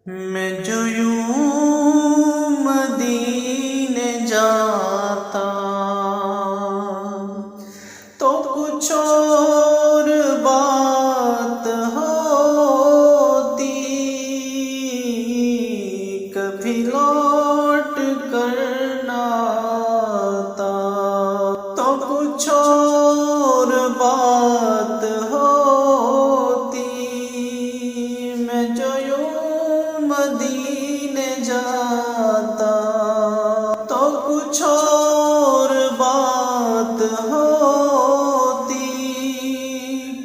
میں جو یوں مدینے جاتا تو کچھ اور بات ہوتی، کبھی لوٹ کر نہ آتا تو کچھ اور بات ہوتی۔ میں جو یوں مدینے جاتا تو کچھ اور بات ہوتی،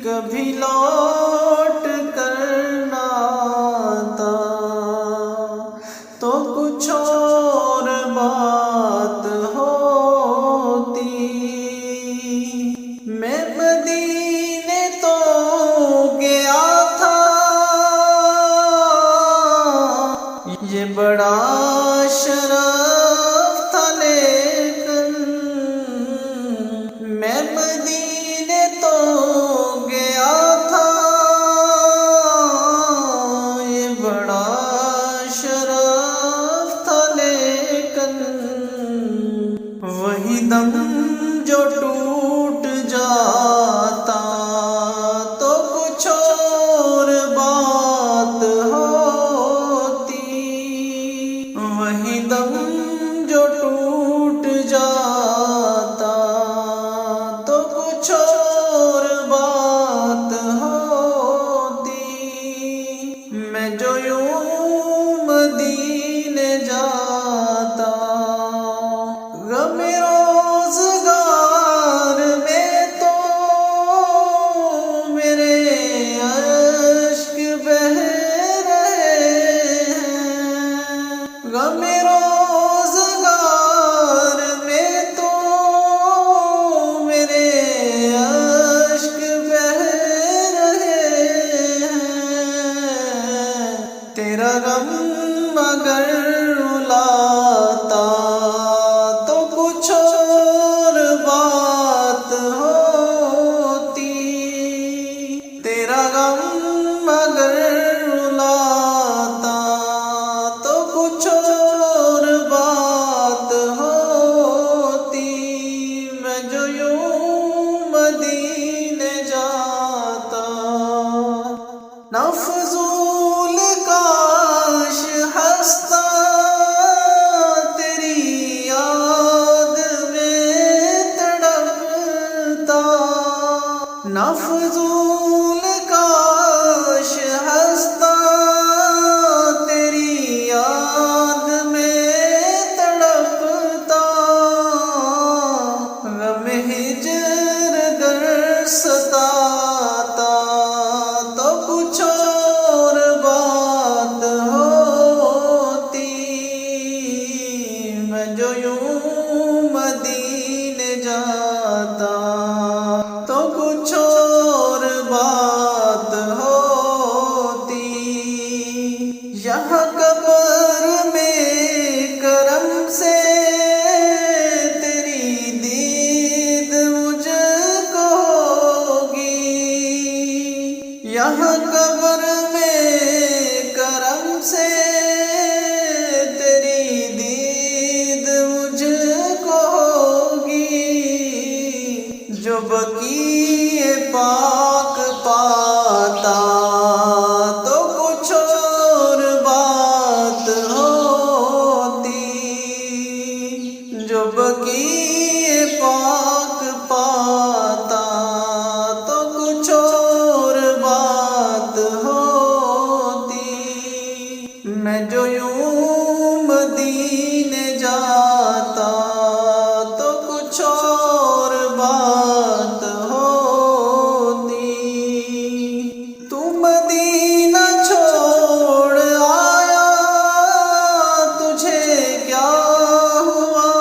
کبھی لوٹ کر نہ آتا تو کچھ اور بات ہوتی۔ میں مدینے تو گیا تھا، یہ بڑا شرف تھا، لیکن میں مدینے تو گیا تھا، یہ بڑا شرف تھا، لیکن وہی دم جو ٹوٹ جاتا تو کچھ اور بات ہوتی۔ وہی دم جو ٹوٹ جاتا تو کچھ اور بات ہوتی۔ میں جو یوں مدینے جاتا، غم روزگار میں تو میرے اشک بہہ رہے ہیں، غم روزگار میں تو میرے اشک بہہ رہے ہیں۔ تیرا غم اگر رلاتا تو کچھ اور بات ہوتی، تیرا غم اگر رلاتا تو کچھ اور بات ہوتی۔ میں جو یوں مدینے جاتا، نہ فضول کاش ہنستا تیری یاد میں تڑپتا، نہ فضول کاش ہنستا تیری یاد میں تڑپتا، غم ہجر گر ستاتا تو کچھ اور بات ہوتی۔ میں جو یوں مدینے جاتا تو کچھ اور بات ہوتی۔ یہاں قبر میں کرم سے تیری دید مجھ کو ہوگی، یہاں قبر میں کرم سے تیری دید مجھ کو ہوگی، جو بقیع پاک پاتا تو کچھ اور بات ہوتی، جو بقیع پاک پاتا تو کچھ اور بات ہوتی۔ میں جو یوں مدینے جاتا تو کچھ اور بات ہوتی۔ تو مدینہ چھوڑ آیا، تجھے کیا ہوا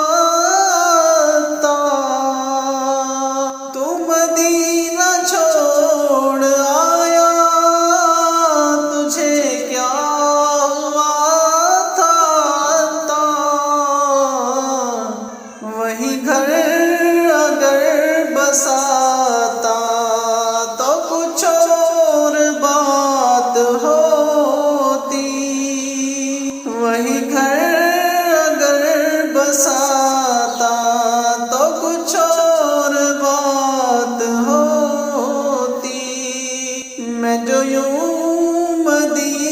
تھا، تو مدینہ چھوڑ آیا، تجھے کیا ہوا تھا، میں جو یوں مدینے